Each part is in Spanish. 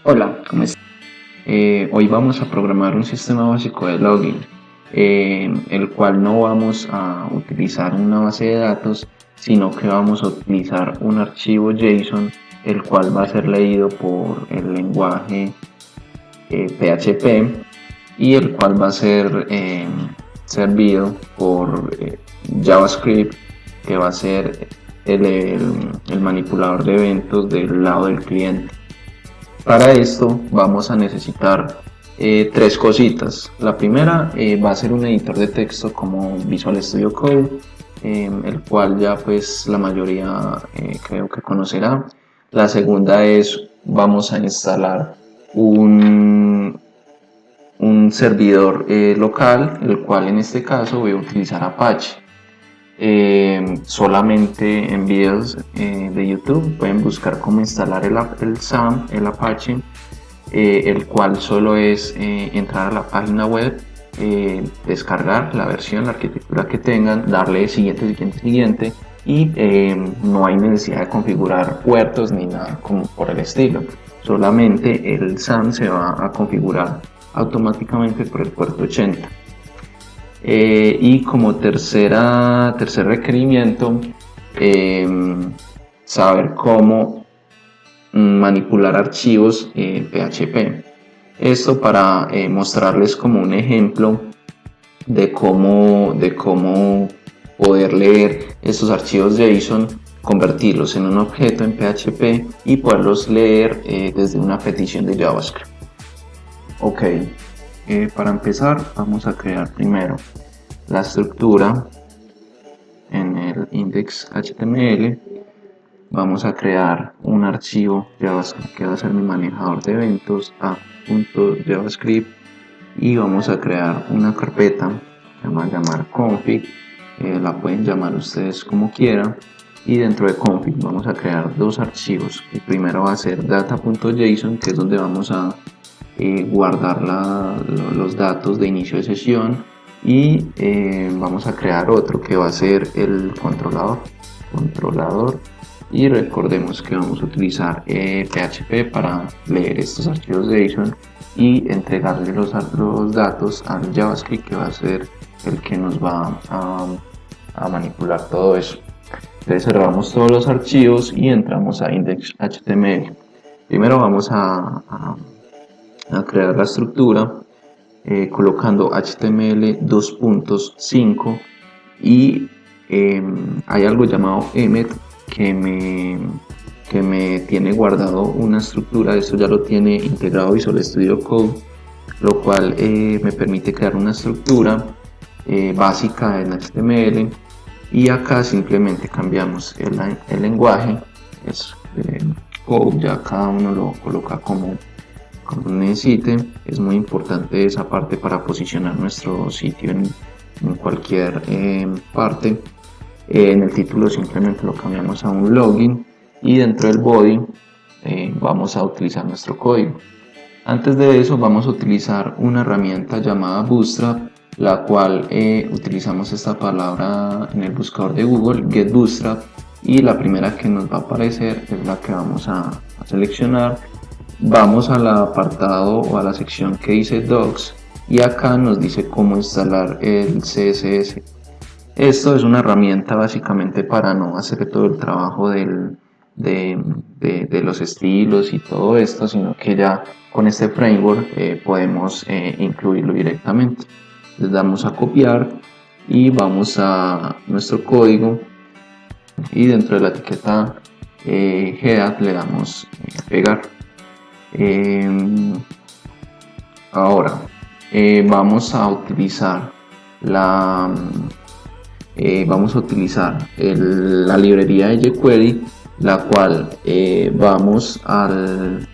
Hola, ¿cómo estás? Hoy vamos a programar un sistema básico de login, el cual no vamos a utilizar una base de datos, sino que vamos a utilizar un archivo JSON, el cual va a ser leído por el lenguaje PHP y el cual va a ser servido por JavaScript, que va a ser el manipulador de eventos del lado del cliente. Para esto vamos a necesitar tres cositas. La primera va a ser un editor de texto como Visual Studio Code, el cual ya pues la mayoría creo que conocerá. La segunda es vamos a instalar un, un servidor local, el cual en este caso voy a utilizar Apache. Solamente en videos de YouTube pueden buscar cómo instalar el SAM, el Apache, el cual solo es entrar a la página web, descargar la versión, la arquitectura que tengan, darle siguiente y no hay necesidad de configurar puertos ni nada como por el estilo. Solamente el SAM se va a configurar automáticamente por el puerto 80. Y como tercer requerimiento, saber cómo manipular archivos PHP. Esto para mostrarles como un ejemplo de cómo poder leer estos archivos JSON, convertirlos en un objeto en PHP y poderlos leer desde una petición de JavaScript. Ok, para empezar vamos a crear primero la estructura en el index.html. Vamos a crear un archivo JavaScript que va a ser mi manejador de eventos a.javascript y vamos a crear una carpeta que vamos a llamar config, la pueden llamar ustedes como quieran, y dentro de config vamos a crear dos archivos. El primero va a ser data.json, que es donde vamos a guardar los datos de inicio de sesión, y vamos a crear otro que va a ser el controlador, y recordemos que vamos a utilizar PHP para leer estos archivos de JSON y entregarle los datos al JavaScript, que va a ser el que nos va a manipular todo eso. Entonces cerramos todos los archivos y entramos a index.html. Primero vamos a crear la estructura colocando HTML 2.5 y hay algo llamado emmet que me tiene guardado una estructura. Esto ya lo tiene integrado Visual Studio Code, lo cual me permite crear una estructura básica en HTML, y acá simplemente cambiamos el lenguaje, es code, ya cada uno lo coloca como necesite. Es muy importante esa parte para posicionar nuestro sitio en cualquier parte. En el título simplemente lo cambiamos a un login y dentro del body vamos a utilizar nuestro código. Antes de eso vamos a utilizar una herramienta llamada Bootstrap, la cual utilizamos esta palabra en el buscador de Google, Get Bootstrap, y la primera que nos va a aparecer es la que vamos a seleccionar. Vamos al apartado o a la sección que dice Docs y acá nos dice cómo instalar el CSS. Esto es una herramienta básicamente para no hacer todo el trabajo de los estilos y todo esto, sino que ya con este framework podemos incluirlo directamente. Les damos a copiar y vamos a nuestro código y dentro de la etiqueta head le damos pegar. Ahora vamos a utilizar la librería de jQuery, la cual vamos al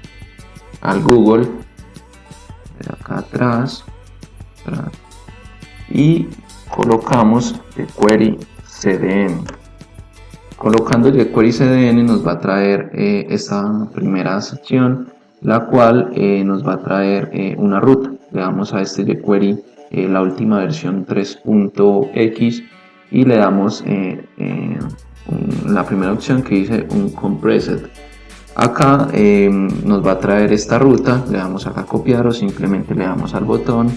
Google acá atrás y colocamos jQuery CDN. Colocando jQuery CDN nos va a traer esta primera sección, la cual nos va a traer una ruta. Le damos a este jQuery la última versión 3.x y le damos la primera opción que dice un compressed. Acá nos va a traer esta ruta, le damos acá a copiar o simplemente le damos al botón,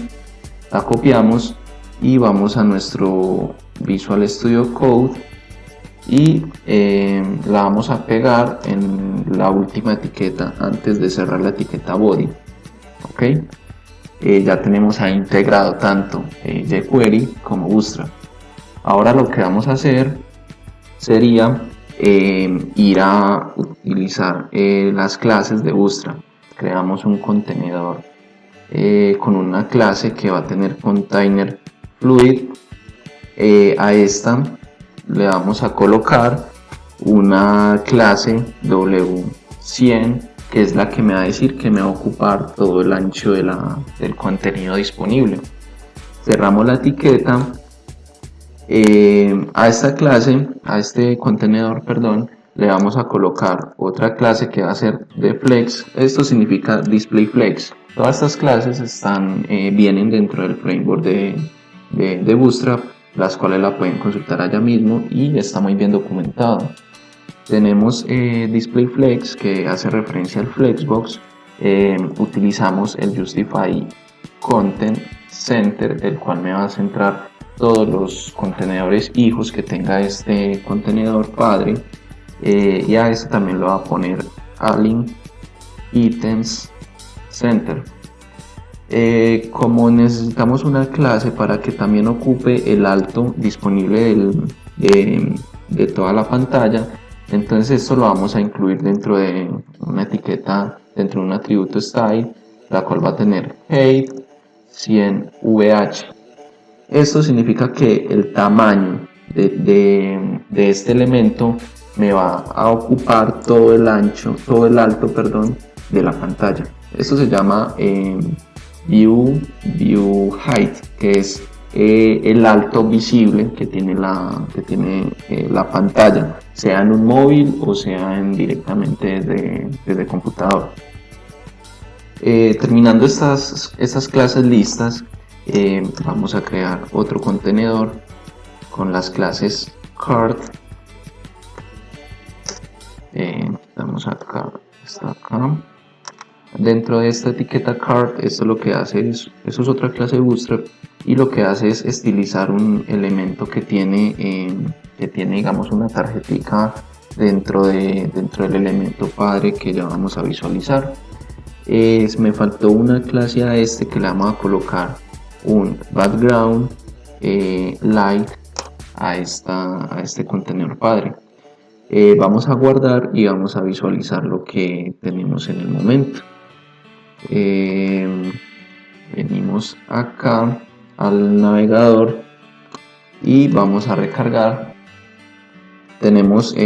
la copiamos y vamos a nuestro Visual Studio Code y la vamos a pegar en la última etiqueta antes de cerrar la etiqueta body. Ok, ya tenemos ahí integrado tanto jQuery como Bootstrap. Ahora lo que vamos a hacer sería ir a utilizar las clases de Bootstrap. Creamos un contenedor con una clase que va a tener container fluid. A esta le vamos a colocar una clase w100, que es la que me va a decir que me va a ocupar todo el ancho del contenido disponible. Cerramos la etiqueta. A esta clase, a este contenedor, perdón, le vamos a colocar otra clase que va a ser de flex. Esto significa display flex. Todas estas clases vienen dentro del framework de Bootstrap, las cuales la pueden consultar allá mismo y está muy bien documentado. Tenemos display flex, que hace referencia al flexbox. Utilizamos el justify content center, el cual me va a centrar todos los contenedores hijos que tenga este contenedor padre, y a este también lo va a poner align items center. Como necesitamos una clase para que también ocupe el alto disponible de toda la pantalla, entonces esto lo vamos a incluir dentro de una etiqueta, dentro de un atributo style, la cual va a tener height 100vh. Esto significa que el tamaño de este elemento me va a ocupar todo el ancho, todo el alto, perdón, de la pantalla. Esto se llama view height, que es el alto visible que tiene la pantalla, sea en un móvil o sea directamente desde computador. Terminando estas clases listas, vamos a crear otro contenedor con las clases card. Damos acá, está acá. Dentro de esta etiqueta card, esto lo que hace eso es otra clase de Bootstrap, y lo que hace es estilizar un elemento que tiene digamos una tarjetica dentro del elemento padre que ya vamos a visualizar. Me faltó una clase a este que le vamos a colocar un background light a este contenedor padre. Vamos a guardar y vamos a visualizar lo que tenemos en el momento. Venimos acá al navegador y vamos a recargar.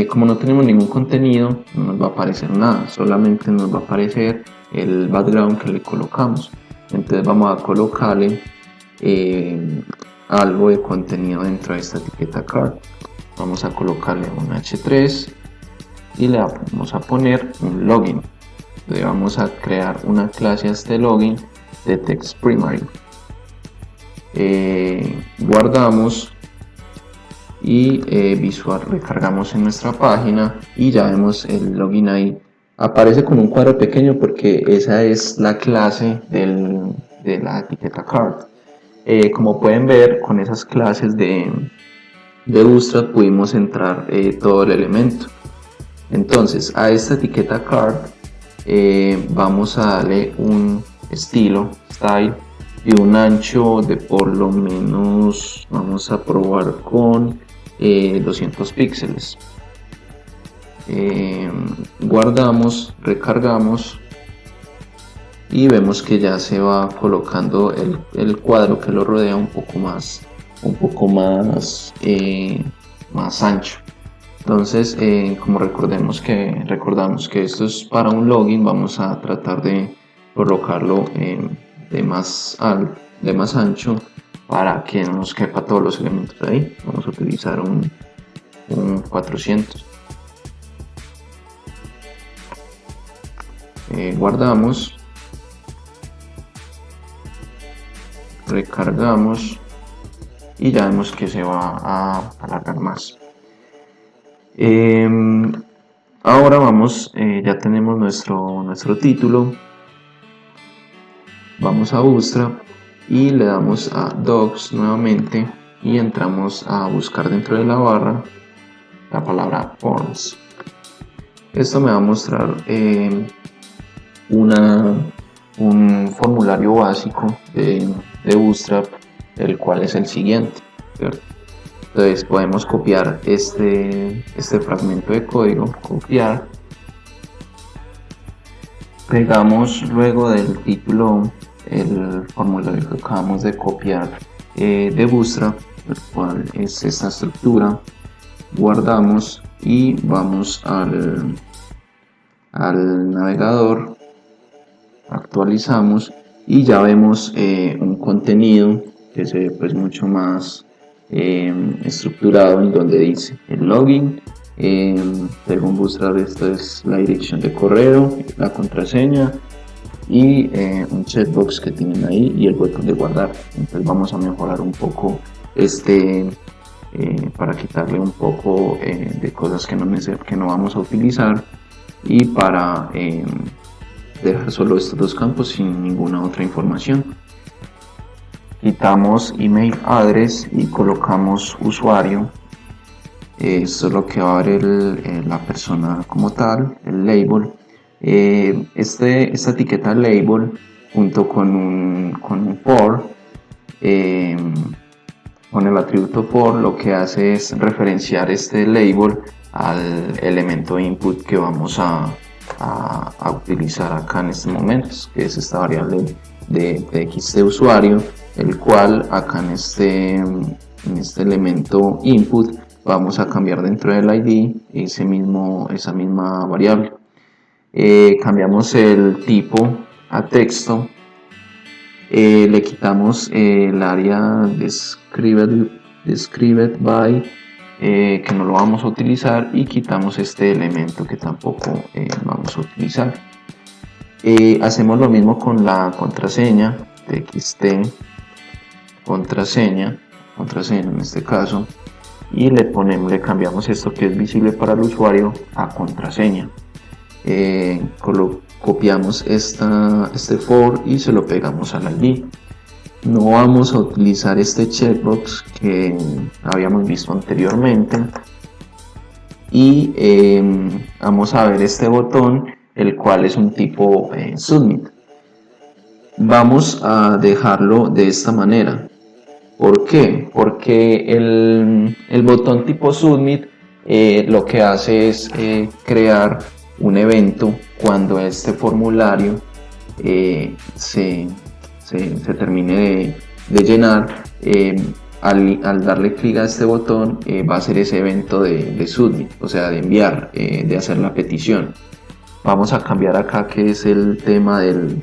Como no tenemos ningún contenido, no nos va a aparecer nada, solamente nos va a aparecer el background que le colocamos. Entonces vamos a colocarle algo de contenido dentro de esta etiqueta card. Vamos a colocarle un h3 y le vamos a poner un login. Le vamos a crear una clase a este login de text primary. Guardamos y recargamos en nuestra página y ya vemos el login ahí. Aparece con un cuadro pequeño porque esa es la clase de la etiqueta card. Como pueden ver, con esas clases de Bootstrap pudimos entrar todo el elemento. Entonces a esta etiqueta card vamos a darle un estilo style y un ancho de por lo menos, vamos a probar con 200 píxeles. Guardamos, recargamos y vemos que ya se va colocando el cuadro que lo rodea un poco más ancho. Entonces, como recordamos que esto es para un login, vamos a tratar de colocarlo de más ancho para que no nos quepa todos los elementos ahí. Vamos a utilizar un 400. Guardamos, recargamos y ya vemos que se va a alargar más. Ahora vamos, ya tenemos nuestro título. Vamos a Bootstrap y le damos a Docs nuevamente y entramos a buscar dentro de la barra la palabra Forms. Esto me va a mostrar un formulario básico de Bootstrap, el cual es el siguiente, ¿cierto? Entonces podemos copiar este fragmento de código, copiar, pegamos luego del título el formulario que acabamos de copiar de Bootstrap, el cual es esta estructura, guardamos y vamos al navegador, actualizamos y ya vemos un contenido que se ve pues mucho más estructurado, en donde dice el login, según Bootstrap esto es la dirección de correo, la contraseña y un checkbox que tienen ahí y el botón de guardar. Entonces vamos a mejorar un poco para quitarle un poco de cosas que no vamos a utilizar y para dejar solo estos dos campos sin ninguna otra información. Quitamos email address y colocamos usuario. Esto es lo que va a ver la persona como tal, el label. Esta etiqueta label junto con un for, con el atributo for, lo que hace es referenciar este label al elemento input que vamos a utilizar acá en este momento, que es esta variable de txt usuario, el cual acá en este elemento input vamos a cambiar dentro del id esa misma variable. Cambiamos el tipo a texto, le quitamos el área described by, que no lo vamos a utilizar, y quitamos este elemento que tampoco vamos a utilizar. Hacemos lo mismo con la contraseña, txt contraseña en este caso, y le cambiamos esto que es visible para el usuario a contraseña. Copiamos este for y se lo pegamos al ID. No vamos a utilizar este checkbox que habíamos visto anteriormente y vamos a ver este botón, el cual es un tipo submit. Vamos a dejarlo de esta manera. ¿Por qué? Porque el botón tipo submit lo que hace es crear un evento cuando este formulario se termine de llenar. Al darle clic a este botón va a ser ese evento de submit, o sea, de enviar, de hacer la petición. Vamos a cambiar acá, que es el tema del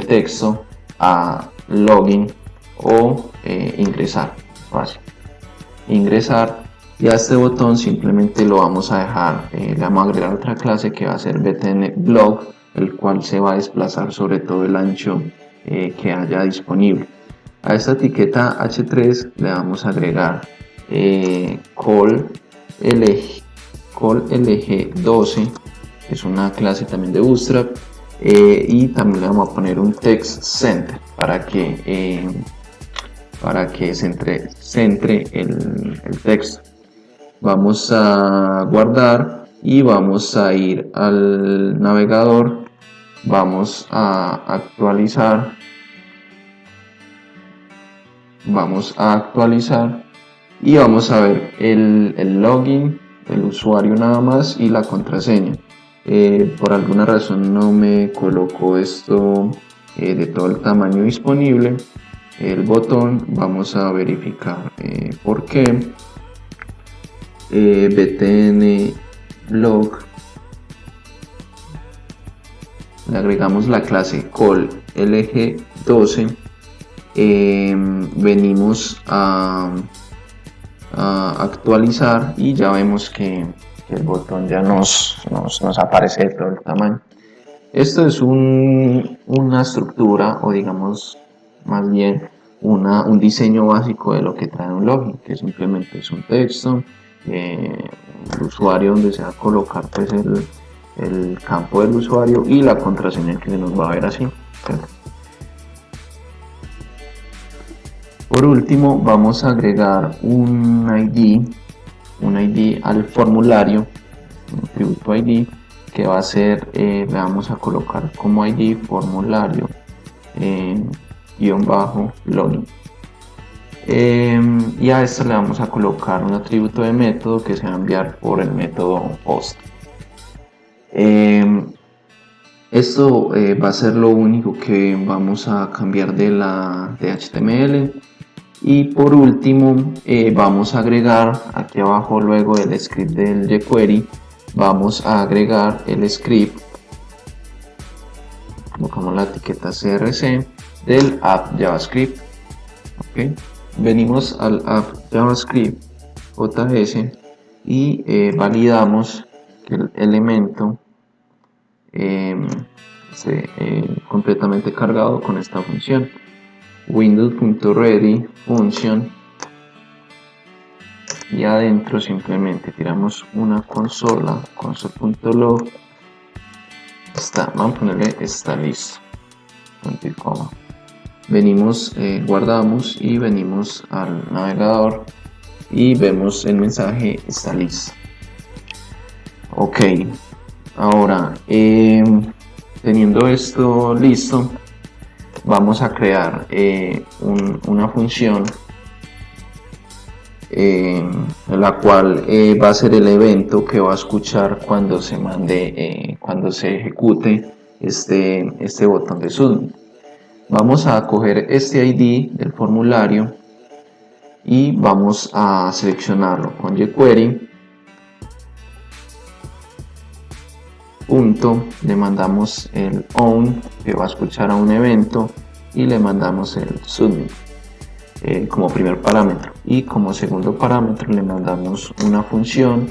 texto, a login o ingresar. Fácil. Ingresar, y a este botón simplemente lo vamos a dejar, le vamos a agregar otra clase que va a ser btn blog, el cual se va a desplazar sobre todo el ancho que haya disponible. A esta etiqueta h3 le vamos a agregar call lg12, que es una clase también de Bootstrap, y también le vamos a poner un text center para que centre el texto. Vamos a guardar y vamos a ir al navegador, vamos a actualizar, y vamos a ver el login, el usuario nada más y la contraseña. Por alguna razón no me colocó esto de todo el tamaño disponible, el botón. Vamos a verificar por qué. Btn blog, le agregamos la clase call lg12, venimos a actualizar y ya vemos que el botón ya nos aparece de todo el tamaño. Esto es una estructura, o digamos más bien un diseño básico de lo que trae un login, que simplemente es un texto, el usuario donde se va a colocar pues el campo del usuario y la contraseña que se nos va a ver así, ¿cierto? Por último vamos a agregar un ID al formulario, un atributo ID que va a ser, le vamos a colocar como ID formulario guión bajo login. Y a esto le vamos a colocar un atributo de método que se va a enviar por el método post. Esto va a ser lo único que vamos a cambiar de HTML. Y por último vamos a agregar aquí abajo, luego del script del jQuery, vamos a agregar el script, colocamos la etiqueta CRC del app JavaScript. ¿Okay? Venimos al app JavaScript JS y validamos que el elemento esté completamente cargado con esta función. Windows.ready function, y adentro simplemente tiramos una consola, console.log, vamos a ponerle está listo, venimos, guardamos y venimos al navegador y vemos el mensaje está listo. Ok, ahora teniendo esto listo, vamos a crear una función la cual va a ser el evento que va a escuchar cuando se mande, cuando se ejecute este botón de submit. Vamos a coger este ID del formulario y vamos a seleccionarlo con jQuery. Le mandamos el on que va a escuchar a un evento y le mandamos el submit como primer parámetro, y como segundo parámetro le mandamos una función.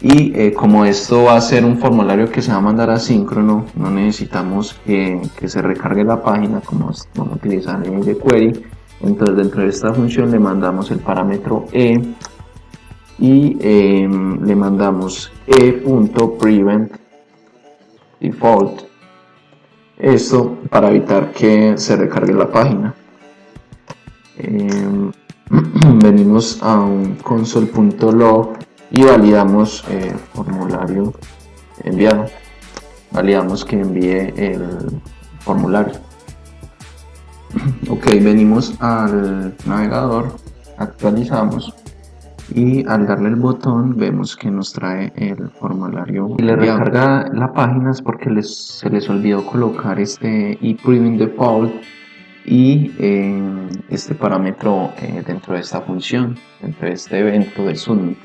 Y como esto va a ser un formulario que se va a mandar asíncrono, no necesitamos que se recargue la página como vamos a utilizar en jQuery. Entonces dentro de esta función le mandamos el parámetro y le mandamos e.prevent default, esto para evitar que se recargue la página. Venimos a un console.log y validamos el formulario enviado, validamos que envíe el formulario. Ok, venimos al navegador, actualizamos y al darle el botón vemos que nos trae el formulario y le recarga la página. Es porque se les olvidó colocar este ePrevent default y este parámetro dentro de esta función, dentro de este evento de submit.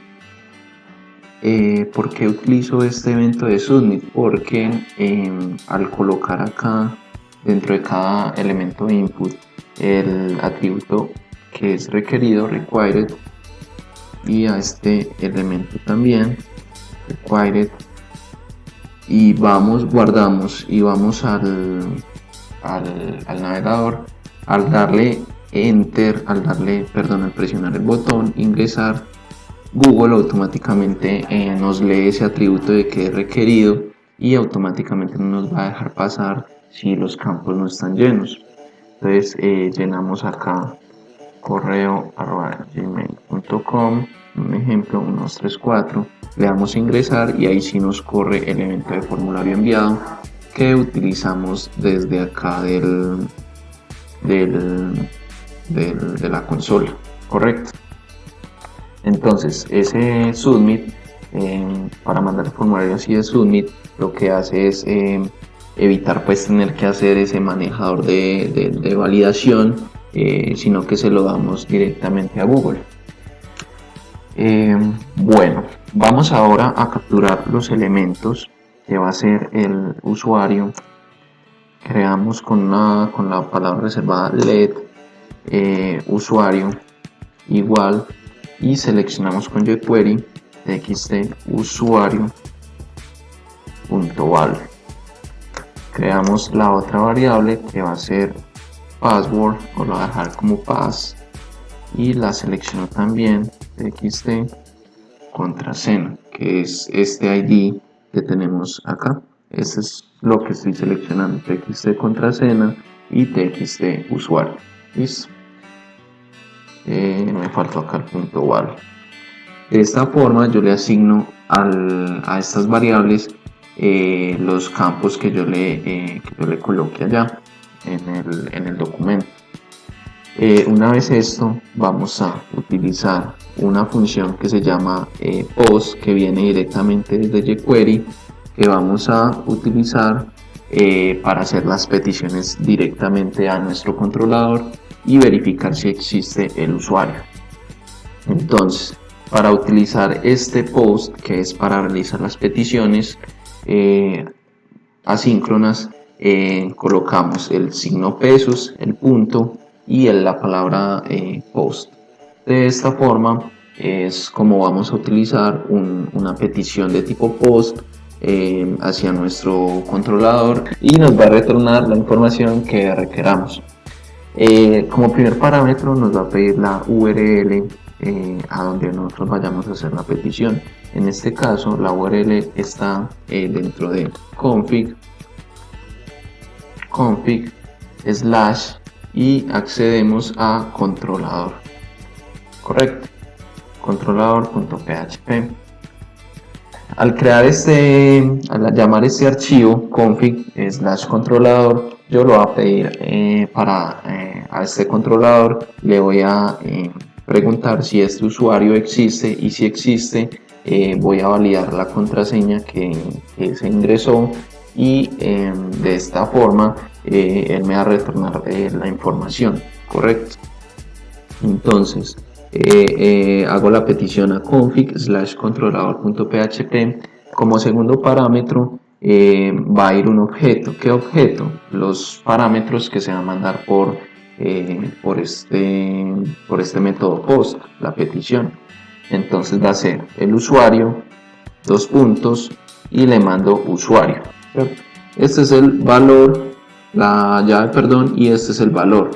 ¿Por qué utilizo este evento de submit? Porque al colocar acá dentro de cada elemento de input el atributo que es requerido, required, y a este elemento también required, y guardamos y vamos al navegador, al darle enter, al presionar el botón ingresar, Google automáticamente nos lee ese atributo de que es requerido y automáticamente no nos va a dejar pasar si los campos no están llenos. Entonces llenamos acá correo@gmail.com, un ejemplo 1234, le damos a ingresar y ahí sí nos corre el evento de formulario enviado que utilizamos desde acá de la consola, correcto. Entonces ese submit, para mandar el formulario así de submit, lo que hace es evitar pues tener que hacer ese manejador de validación, sino que se lo damos directamente a Google. Bueno, vamos ahora a capturar los elementos que va a ser el usuario. Creamos con la palabra reservada let usuario igual, y seleccionamos con jQuery txt usuario.val. Creamos la otra variable que va a ser password, o lo voy a dejar como pass, y la selecciono también txt contraseña, que es este ID que tenemos acá. Eso es lo que estoy seleccionando, txt contraseña y txt usuario. Listo. Me faltó acá el punto val. De esta forma yo le asigno a estas variables los campos que yo le coloque allá en el documento. Una vez esto, vamos a utilizar una función que se llama post, que viene directamente desde jQuery, que vamos a utilizar para hacer las peticiones directamente a nuestro controlador y verificar si existe el usuario. Entonces, para utilizar este post, que es para realizar las peticiones asíncronas, colocamos el signo pesos, el punto y la palabra post. De esta forma es como vamos a utilizar una petición de tipo post hacia nuestro controlador y nos va a retornar la información que requeramos. Como primer parámetro nos va a pedir la URL a donde nosotros vayamos a hacer la petición. En este caso la URL está dentro de config / y accedemos a controlador, correcto, controlador.php. Al llamar este archivo config / controlador, yo lo voy a pedir a este controlador, le voy a preguntar si este usuario existe, y si existe voy a validar la contraseña que se ingresó, y de esta forma él me va a retornar la información, correcto. Entonces hago la petición a config / controlador.php. Como segundo parámetro va a ir un objeto. ¿Qué objeto? Los parámetros que se van a mandar por este método post, la petición. Entonces va a ser el usuario, dos puntos, y le mando usuario. Este es el valor, la llave, perdón, y este es el valor.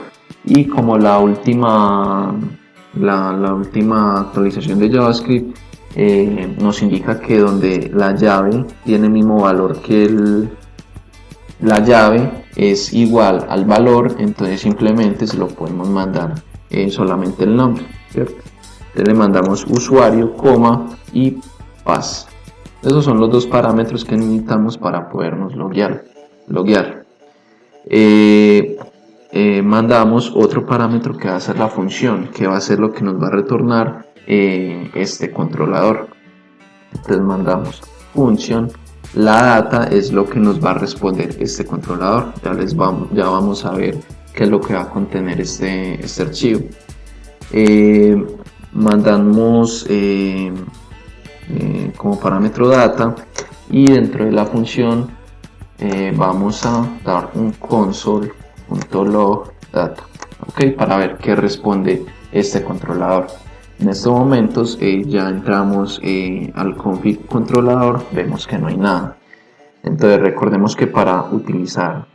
Y como la última actualización de JavaScript nos indica que donde la llave tiene el mismo valor que la llave es igual al valor, entonces simplemente se lo podemos mandar solamente el nombre, ¿cierto? Entonces le mandamos usuario, coma y pass. Esos son los dos parámetros que necesitamos para podernos loguear. Mandamos otro parámetro que va a ser la función, que va a ser lo que nos va a retornar este controlador. Entonces mandamos función, la data es lo que nos va a responder este controlador. Ya vamos a ver qué es lo que va a contener este archivo. Mandamos como parámetro data, y dentro de la función vamos a dar un console.log data, ¿ok? Para ver qué responde este controlador. En estos momentos ya entramos al config controlador, vemos que no hay nada. Entonces recordemos que para utilizar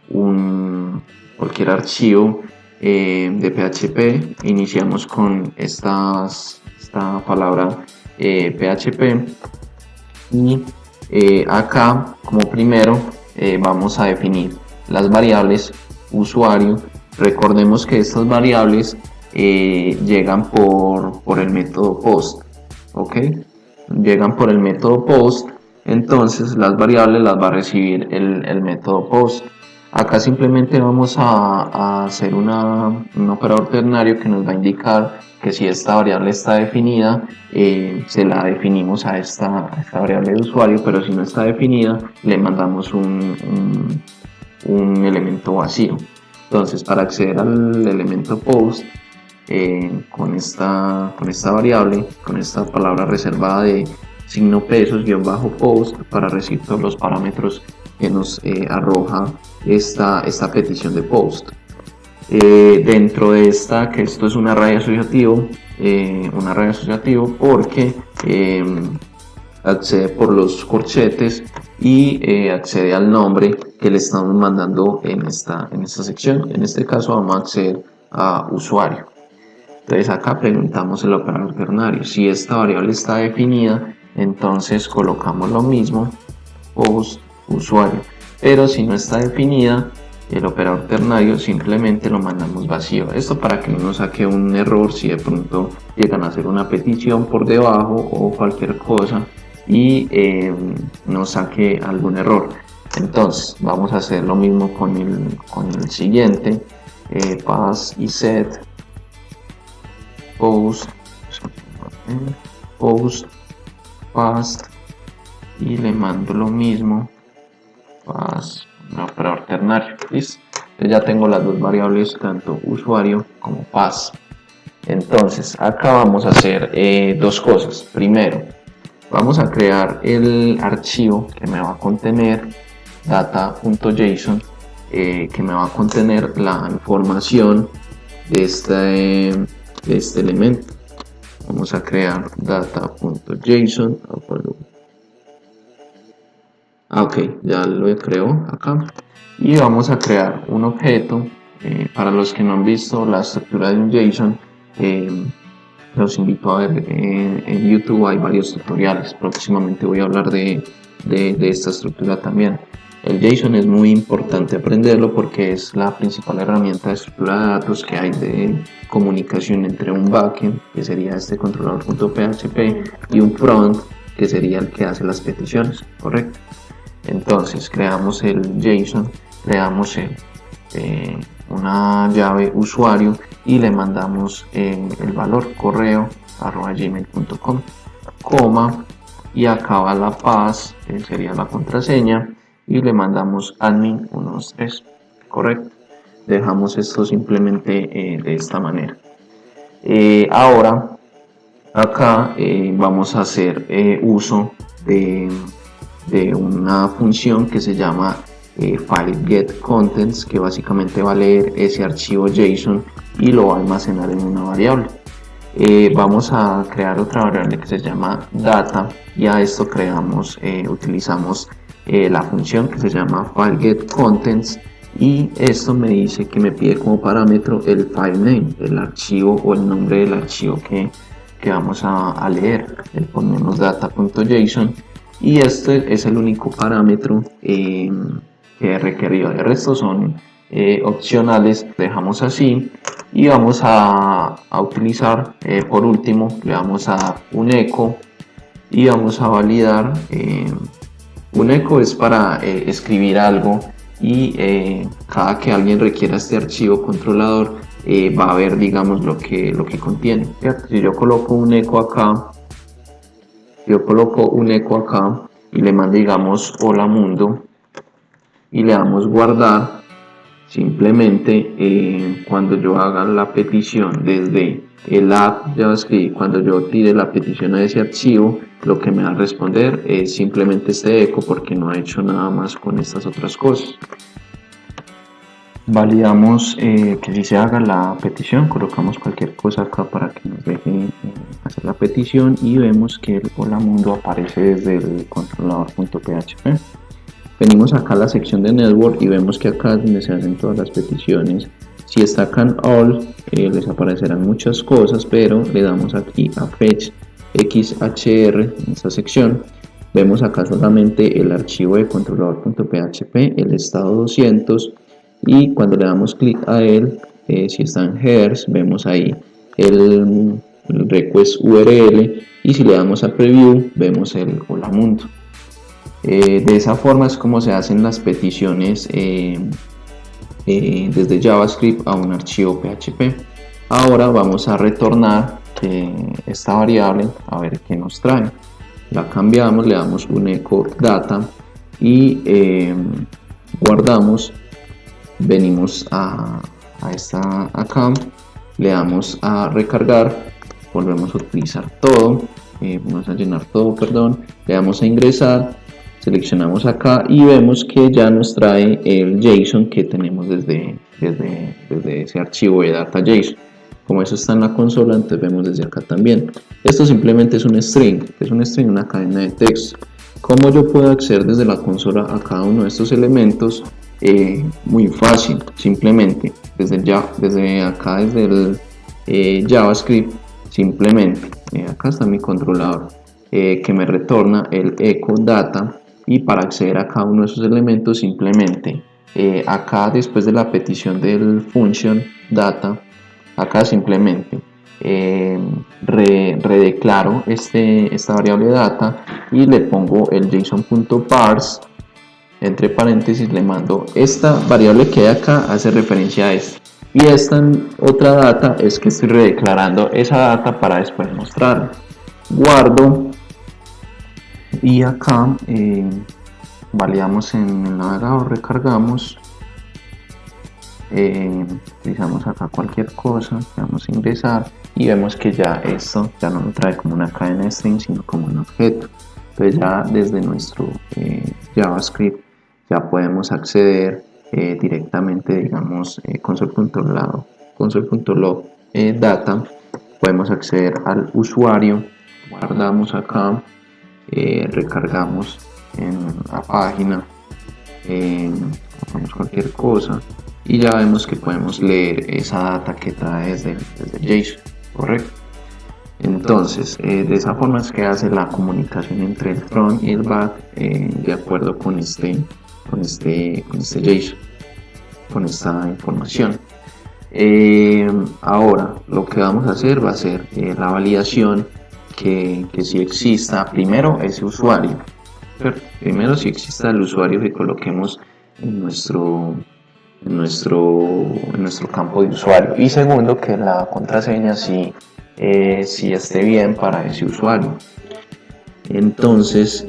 cualquier archivo de PHP iniciamos con esta palabra PHP, y acá como primero vamos a definir las variables usuario. Recordemos que estas variables llegan por el método post, ¿ok? Llegan por el método post, entonces las variables las va a recibir el método post. Acá simplemente vamos a hacer un operador ternario que nos va a indicar que si esta variable está definida, se la definimos a esta variable de usuario, pero si no está definida, le mandamos un elemento vacío. Entonces, para acceder al elemento post con esta variable, con esta palabra reservada de signo pesos _post, para recibir todos los parámetros que nos arroja esta petición de post. Dentro de esta, que esto es un array asociativo, porque accede por los corchetes y accede al nombre que le estamos mandando en esta sección. En este caso vamos a acceder a usuario. Entonces acá preguntamos el operador ternario. Si esta variable está definida, entonces colocamos lo mismo, post usuario, pero si no está definida el operador ternario simplemente lo mandamos vacío. Esto para que no nos saque un error si de pronto llegan a hacer una petición por debajo o cualquier cosa y nos saque algún error. Entonces vamos a hacer lo mismo con el siguiente, pass y set post past y le mando lo mismo pass un operador ternario. ¿Listo? Entonces ya tengo las dos variables, tanto usuario como pass. Entonces acá vamos a hacer dos cosas. Primero, vamos a crear el archivo que me va a contener data.json, que me va a contener la información de este elemento. Vamos a crear data.json. Ok, ya lo creo acá. Y vamos a crear un objeto. Para los que no han visto la estructura de un JSON, los invito a ver en YouTube, hay varios tutoriales. Próximamente voy a hablar de esta estructura también. El JSON es muy importante aprenderlo porque es la principal herramienta de estructura de datos que hay de comunicación entre un backend, que sería este controlador.php, y un front, que sería el que hace las peticiones, ¿correcto? Entonces creamos el JSON, creamos una llave usuario y le mandamos el valor correo@gmail.com, coma, y acá va la pass, que sería la contraseña, y le mandamos admin 123, correcto. Dejamos esto simplemente de esta manera. Ahora acá vamos a hacer uso de una función que se llama fileGetContents, que básicamente va a leer ese archivo JSON y lo va a almacenar en una variable. Vamos a crear otra variable que se llama data, y a esto utilizamos la función que se llama fileGetContents, y esto me dice que me pide como parámetro el file name, el archivo o el nombre del archivo que vamos a leer. Le ponemos data.json y este es el único parámetro que he requerido. El resto son opcionales, dejamos así. Y vamos a utilizar, por último, le vamos a dar un echo y vamos a validar. Un echo es para escribir algo, y cada que alguien requiera este archivo controlador va a ver, digamos, lo que contiene, ¿cierto? Si yo coloco un echo acá, y le mando, digamos, hola mundo, y le damos guardar, simplemente cuando yo haga la petición desde el app JavaScript, cuando yo tire la petición a ese archivo, lo que me va a responder es simplemente este echo, porque no ha hecho nada más con estas otras cosas. Validamos que si se haga la petición, colocamos cualquier cosa acá para que nos deje hacer la petición, y vemos que el hola mundo aparece desde el controlador.php. Venimos acá a la sección de network y vemos que acá es donde se hacen todas las peticiones. Si está acá en all, les aparecerán muchas cosas, pero le damos aquí a fetch xhr en esta sección. Vemos acá solamente el archivo de controlador.php, el estado 200, y cuando le damos clic a él, si está en headers, vemos ahí el request URL, y si le damos a preview, vemos el hola mundo. De esa forma es como se hacen las peticiones desde JavaScript a un archivo PHP. Ahora vamos a retornar esta variable a ver qué nos trae. La cambiamos, le damos un echo data y guardamos. Venimos a esta acá, le damos a recargar, volvemos a utilizar todo, vamos a llenar todo, perdón, le damos a ingresar, seleccionamos acá y vemos que ya nos trae el JSON que tenemos desde ese archivo de data.json. Como eso está en la consola, entonces vemos desde acá también. Esto simplemente es un string, una cadena de texto. ¿Cómo yo puedo acceder desde la consola a cada uno de estos elementos? Muy fácil, simplemente desde acá, desde el JavaScript, simplemente acá está mi controlador, que me retorna el echo data, y para acceder a cada uno de esos elementos simplemente acá después de la petición del function data, acá simplemente redeclaro esta variable data y le pongo el json.parse, entre paréntesis le mando esta variable que hay acá, hace referencia a esta, y esta otra data es que estoy redeclarando esa data para después mostrarla. Guardo y acá validamos en el navegador, recargamos, utilizamos acá cualquier cosa, vamos a ingresar y vemos que ya esto ya no lo trae como una cadena string sino como un objeto. Entonces ya desde nuestro JavaScript ya podemos acceder directamente, digamos, console.log data, podemos acceder al usuario, guardamos acá, recargamos en la página, hacemos cualquier cosa y ya vemos que podemos leer esa data que trae desde JSON, correcto. Entonces, de esa forma es que hace la comunicación entre el front y el back de acuerdo con este JSON, con esta información. Ahora lo que vamos a hacer va a ser la validación que si exista primero ese usuario. Primero si exista el usuario que coloquemos en nuestro campo de usuario, y segundo que la contraseña si esté bien para ese usuario. Entonces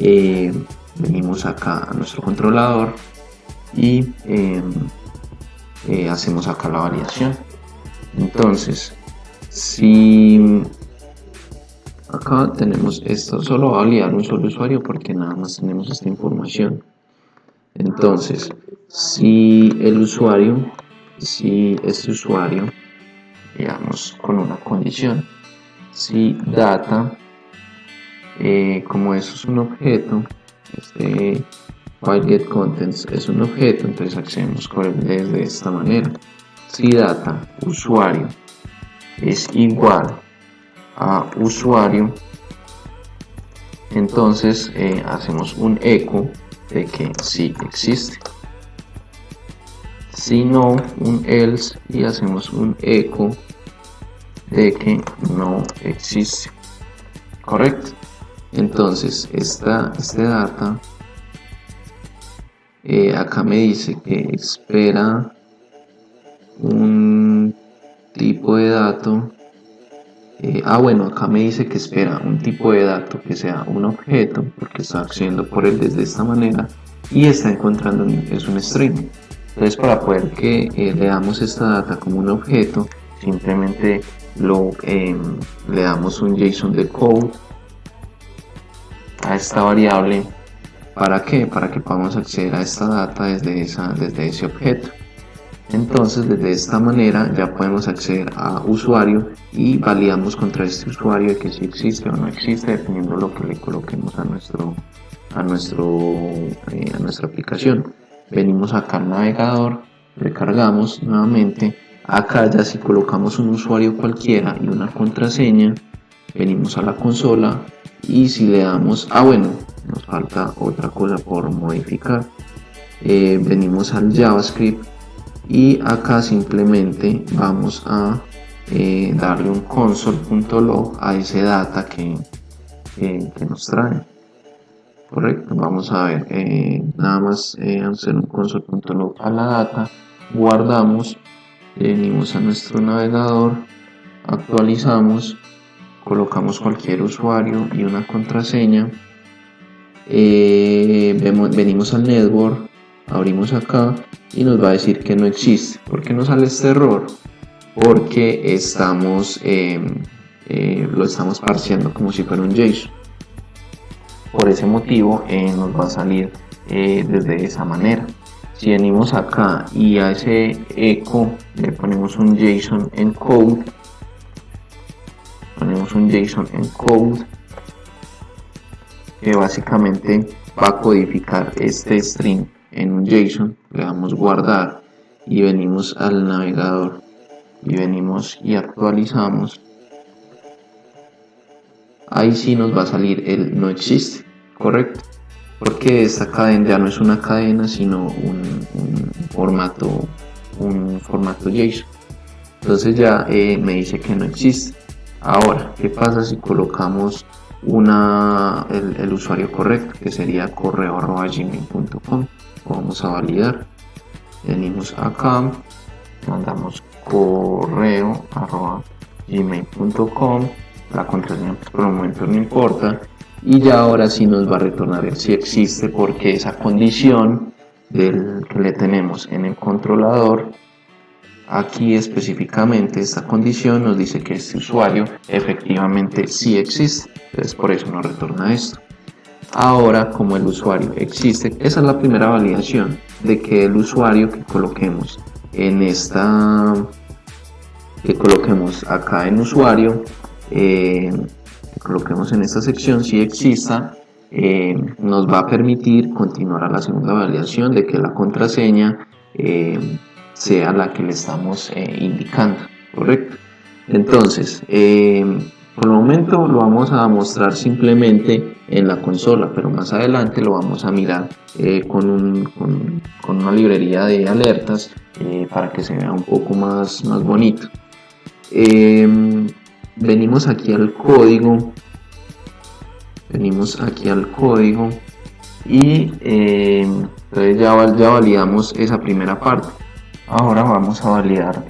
venimos acá a nuestro controlador y hacemos acá la validación. Entonces si acá tenemos esto, solo va a validar un solo usuario porque nada más tenemos esta información. Entonces si este usuario, digamos con una condición, si data, como eso es un objeto, este FileGetContents es un objeto, entonces accedemos con él de esta manera. Si data usuario es igual a usuario, entonces hacemos un echo de que sí existe. Si no, un else, y hacemos un echo de que no existe, correcto. Entonces este data acá me dice que espera un tipo de dato. Bueno, acá me dice que espera un tipo de dato que sea un objeto, porque está accediendo por él desde esta manera, y está encontrando es un string. Entonces, para poder que le damos esta data como un objeto, simplemente le damos un JSON de code a esta variable. ¿Para qué? Para que podamos acceder a esta data desde ese objeto. Entonces desde esta manera ya podemos acceder a usuario y validamos contra este usuario de que si existe o no existe, dependiendo de lo que le coloquemos a nuestra aplicación. Venimos acá al navegador, recargamos nuevamente. Acá ya si colocamos un usuario cualquiera y una contraseña, venimos a la consola y si le damos, bueno, nos falta otra cosa por modificar. Venimos al JavaScript y acá simplemente vamos a darle un console.log a ese data que nos trae, correcto. Vamos a ver, nada más hacer un console.log a la data, guardamos, venimos a nuestro navegador, actualizamos, colocamos cualquier usuario y una contraseña, venimos al network, abrimos acá y nos va a decir que no existe. ¿Por qué nos sale este error? Porque lo estamos parseando como si fuera un JSON. Por ese motivo nos va a salir desde esa manera. Si venimos acá y a ese echo le ponemos un JSON encode, que básicamente va a codificar este string en un JSON, le damos guardar y venimos al navegador y venimos y actualizamos, ahí sí nos va a salir el no existe, ¿correcto? Porque esta cadena ya no es una cadena, sino un formato JSON. Entonces ya me dice que no existe. Ahora, ¿qué pasa si colocamos el usuario correcto, que sería correo@gmail.com? Vamos a validar. Venimos acá, mandamos correo@gmail.com. La contraseña por el momento no importa. Y ya ahora sí nos va a retornar el si existe, porque esa condición que le tenemos en el controlador, aquí específicamente esta condición nos dice que este usuario efectivamente sí existe. Entonces por eso nos retorna esto. Ahora, como el usuario existe, esa es la primera validación de que el usuario que coloquemos acá en usuario, coloquemos en esta sección si exista, nos va a permitir continuar a la segunda validación de que la contraseña sea la que le estamos indicando, ¿correcto? Entonces, por el momento lo vamos a mostrar simplemente en la consola, pero más adelante lo vamos a mirar con una librería de alertas para que se vea un poco más bonito. Venimos aquí al código y entonces ya validamos esa primera parte. Ahora vamos a validar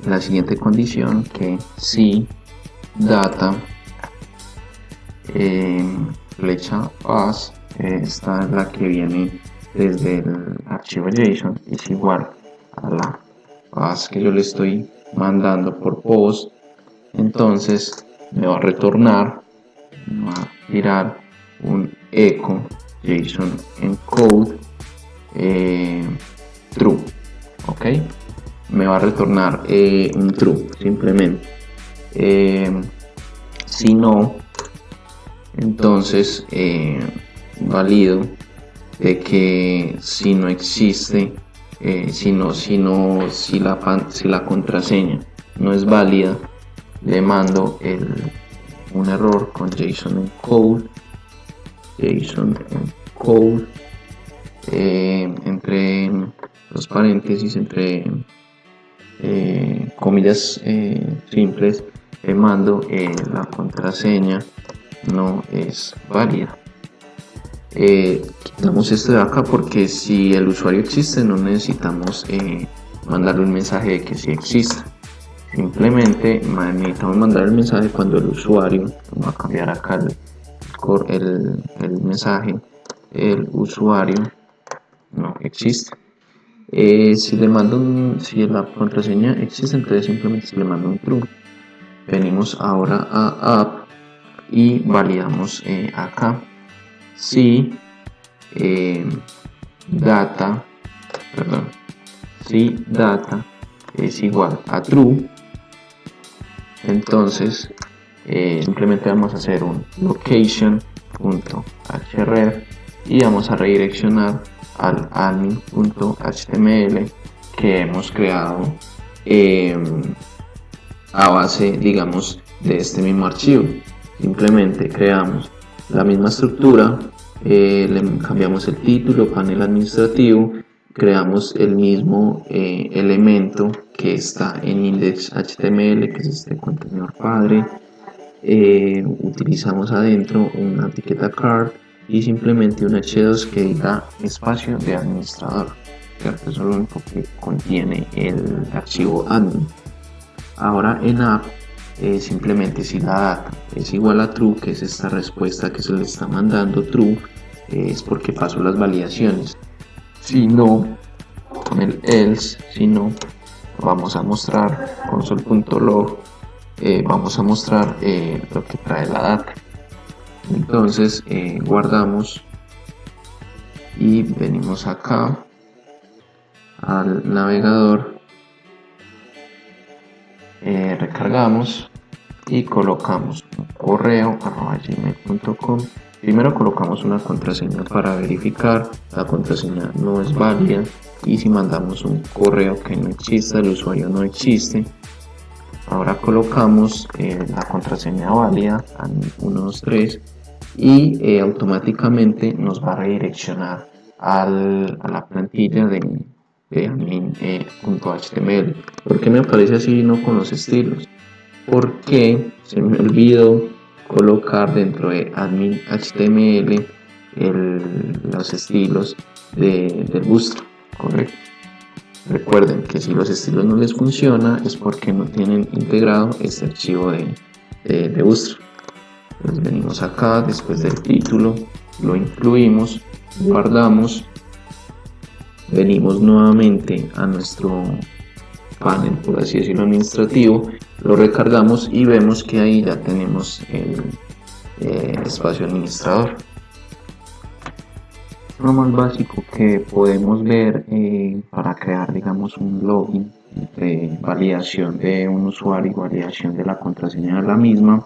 la siguiente condición, que si data flecha pass, esta es la que viene desde el archivo JSON, es igual a la pass que yo le estoy mandando por post. Entonces me va a retornar, me va a tirar un echo JSON encode true. Ok, me va a retornar un true simplemente. Si no, entonces valido de que si no existe, si la contraseña no es válida, le mando un error con JSON encode entre los paréntesis, entre comillas simples, le mando la contraseña no es válida. Quitamos esto de acá porque si el usuario existe no necesitamos mandarle un mensaje de que sí existe. Simplemente necesitamos mandar el mensaje cuando el usuario, vamos a cambiar acá el mensaje, el usuario no existe. Si la contraseña existe, entonces simplemente se le manda un true. Venimos ahora a app y validamos acá si data es igual a true. Entonces simplemente vamos a hacer un location.href y vamos a redireccionar al admin.html que hemos creado a base, digamos, de este mismo archivo. Simplemente creamos la misma estructura, le cambiamos el título, panel administrativo, creamos el mismo elemento que está en index.html, que es este contenedor padre. Utilizamos adentro una etiqueta card y simplemente un h2 que diga espacio de administrador, ¿cierto? Eso es lo único que contiene el archivo admin. Ahora en app, simplemente si la data es igual a true, que es esta respuesta que se le está mandando true, es porque pasó las validaciones. Si no, con el else, si no, vamos a mostrar console.log, vamos a mostrar lo que trae la data. Entonces guardamos y venimos acá al navegador, recargamos y colocamos correo@gmail.com. Primero colocamos una contraseña para verificar, la contraseña no es válida, y si mandamos un correo que no exista, el usuario no existe, Ahora colocamos la contraseña válida admin123 y automáticamente nos va a redireccionar a la plantilla de admin.html. ¿Por qué me aparece así y no con los estilos? Porque se me olvidó colocar dentro de admin HTML los estilos del Bootstrap, ¿correcto? Recuerden que si los estilos no les funciona es porque no tienen integrado este archivo de Bootstrap. Entonces venimos acá, después del título, lo incluimos, guardamos, venimos nuevamente a nuestro panel, por así decirlo, administrativo, lo recargamos y vemos que ahí ya tenemos el espacio administrador. Lo más básico que podemos ver para crear, digamos, un login de validación de un usuario y validación de la contraseña de la misma.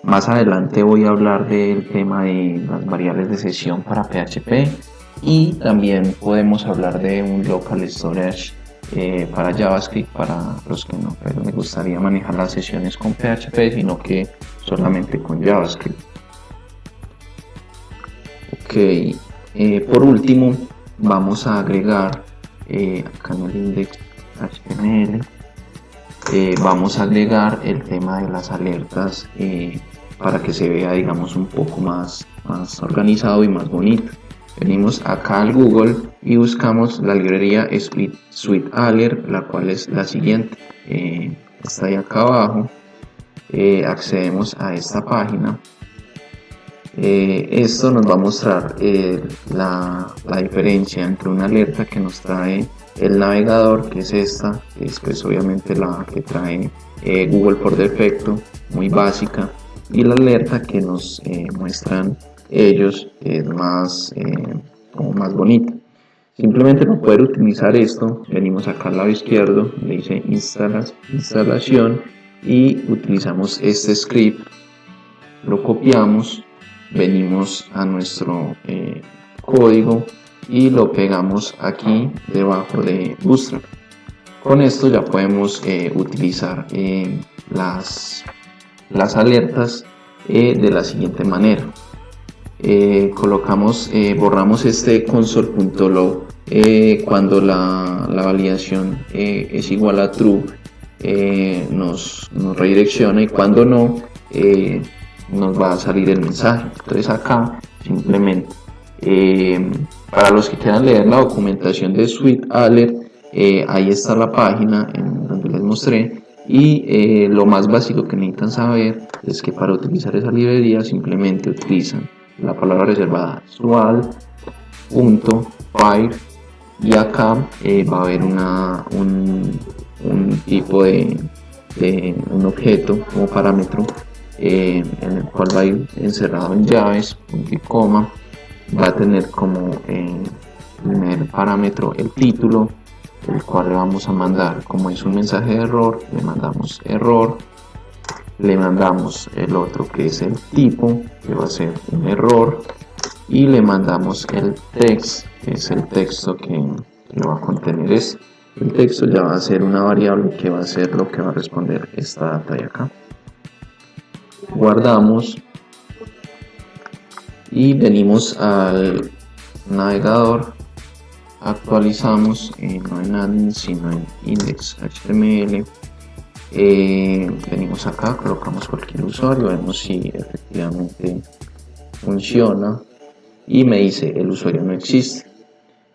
Más adelante voy a hablar del tema de las variables de sesión para PHP y también podemos hablar de un local storage para JavaScript para los que no les gustaría manejar las sesiones con PHP, sino que solamente con JavaScript. Ok. Por último, vamos a agregar acá en el index HTML, vamos a agregar el tema de las alertas para que se vea, digamos, un poco más organizado y más bonito. Venimos acá al Google y buscamos la librería Sweet Alert, la cual es la siguiente. Está ahí acá abajo. Accedemos a esta página. Esto nos va a mostrar la diferencia entre una alerta que nos trae el navegador, que es esta, que es pues obviamente la que trae Google por defecto, muy básica, y la alerta que nos muestran ellos, que es como más bonita. Simplemente para poder utilizar esto, venimos acá al lado izquierdo, le dice instalación y utilizamos este script, lo copiamos, venimos a nuestro código y lo pegamos aquí debajo de Bootstrap. Con esto ya podemos utilizar las alertas de la siguiente manera. Borramos este console.log cuando la validación es igual a true, nos redirecciona, y cuando no, nos va a salir el mensaje. Entonces acá simplemente para los que quieran leer la documentación de Sweet Alert, ahí está la página en donde les mostré, y lo más básico que necesitan saber es que para utilizar esa librería simplemente utilizan la palabra reservada sual.file, y acá va a haber un tipo de un objeto como parámetro en el cual va a ir encerrado en llaves, punto y coma, va a tener como primer parámetro el título, el cual le vamos a mandar, como es un mensaje de error, le mandamos error, le mandamos el otro que es el tipo, que va a ser un error, y le mandamos el text, que es el texto que va a contener esto. El texto ya va a ser una variable que va a ser lo que va a responder esta data de acá. Guardamos y venimos al navegador, actualizamos no en admin sino en index.html, venimos acá, colocamos cualquier usuario, vemos si efectivamente funciona y me dice el usuario no existe.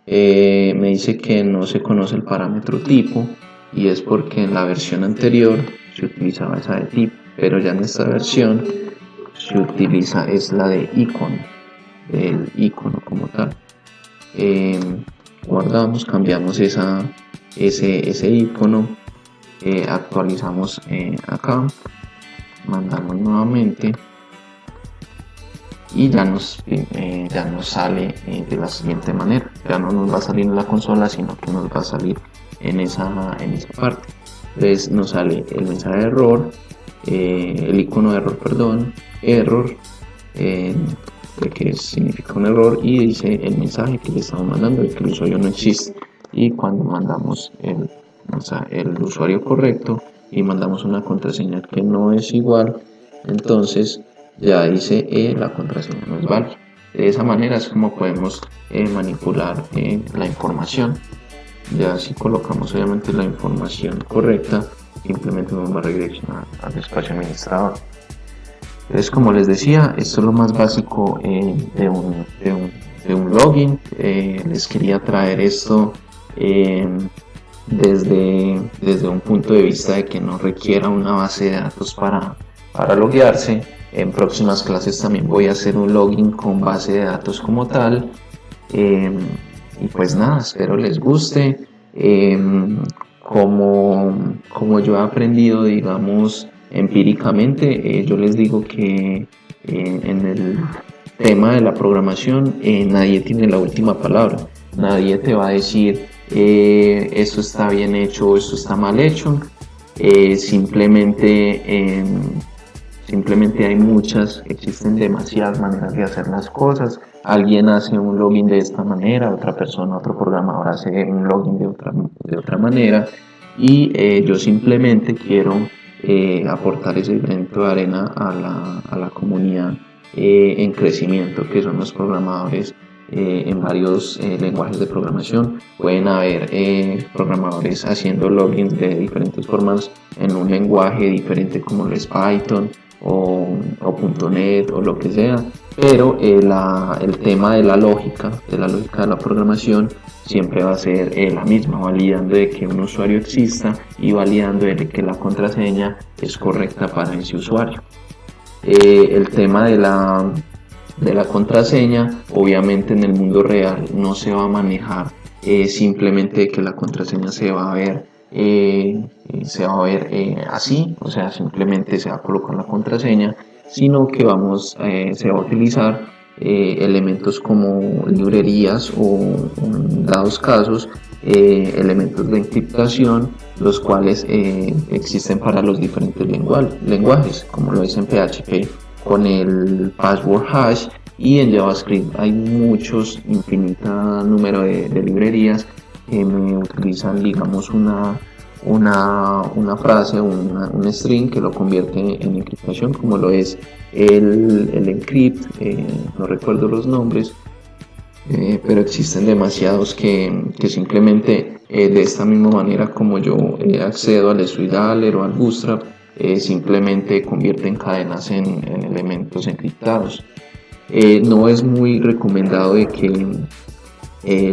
Me dice que no se conoce el parámetro tipo, y es porque en la versión anterior se utilizaba esa de tipo, pero ya en esta versión se utiliza es la de icono, el icono como tal. Guardamos, cambiamos ese icono, actualizamos acá, mandamos nuevamente y ya nos sale de la siguiente manera. Ya no nos va a salir en la consola, sino que nos va a salir en esa parte. Entonces nos sale el mensaje de error, el icono de error, perdón, error, que significa un error, y dice el mensaje que le estamos mandando, de que el usuario no existe. Y cuando mandamos el usuario correcto, y mandamos una contraseña que no es igual, entonces ya dice la contraseña no es válida. De esa manera es como podemos manipular la información. Ya si colocamos obviamente la información correcta, simplemente nos va a redireccionar al espacio administrador. Entonces, como les decía, esto es lo más básico de un login. Les quería traer esto desde un punto de vista de que no requiera una base de datos para loguearse. En próximas clases también voy a hacer un login con base de datos como tal. Y pues nada, espero les guste. Como yo he aprendido, digamos, empíricamente, yo les digo que en el tema de la programación nadie tiene la última palabra. Nadie te va a decir esto está bien hecho o esto está mal hecho. Simplemente existen demasiadas maneras de hacer las cosas. Alguien hace un login de esta manera, otra persona, otro programador hace un login de otra manera. Y yo simplemente quiero aportar ese granito de arena a la comunidad en crecimiento, que son los programadores en varios lenguajes de programación. Pueden haber programadores haciendo logins de diferentes formas en un lenguaje diferente como lo es Python o .NET o lo que sea, pero el tema de la lógica de la programación siempre va a ser la misma, validando de que un usuario exista y validando de que la contraseña es correcta para ese usuario. El tema de la contraseña, obviamente en el mundo real no se va a manejar simplemente que la contraseña se va a ver así, o sea, simplemente se va a colocar la contraseña, sino que se va a utilizar elementos como librerías o en dados casos elementos de encriptación, los cuales existen para los diferentes lenguajes, como lo es en PHP con el password hash, y en JavaScript hay infinita número de librerías que me utilizan, digamos, una frase, un string que lo convierte en encriptación, como lo es el encrypt, no recuerdo los nombres, pero existen demasiados que simplemente de esta misma manera como yo accedo al SweetDaler o al Bootstrap, simplemente convierten cadenas en elementos encriptados. No es muy recomendado de que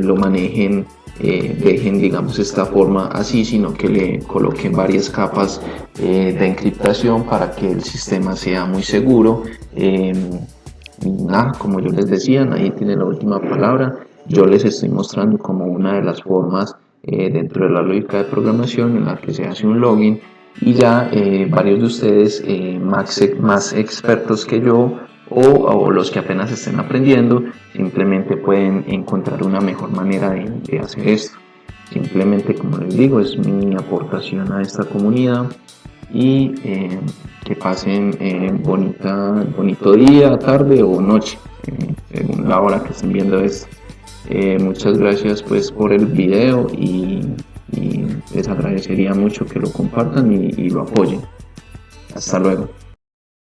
lo manejen, dejen digamos esta forma así, sino que le coloquen varias capas de encriptación para que el sistema sea muy seguro. Nada, como yo les decía, nadie tiene la última palabra. Yo les estoy mostrando como una de las formas dentro de la lógica de programación en la que se hace un login, y ya varios de ustedes más expertos que yo o los que apenas estén aprendiendo simplemente pueden encontrar una mejor manera de hacer esto. Simplemente, como les digo, es mi aportación a esta comunidad, y que pasen bonito día, tarde o noche, según la hora que estén viendo esto. Muchas gracias pues por el video, y les agradecería mucho que lo compartan y lo apoyen. Hasta luego.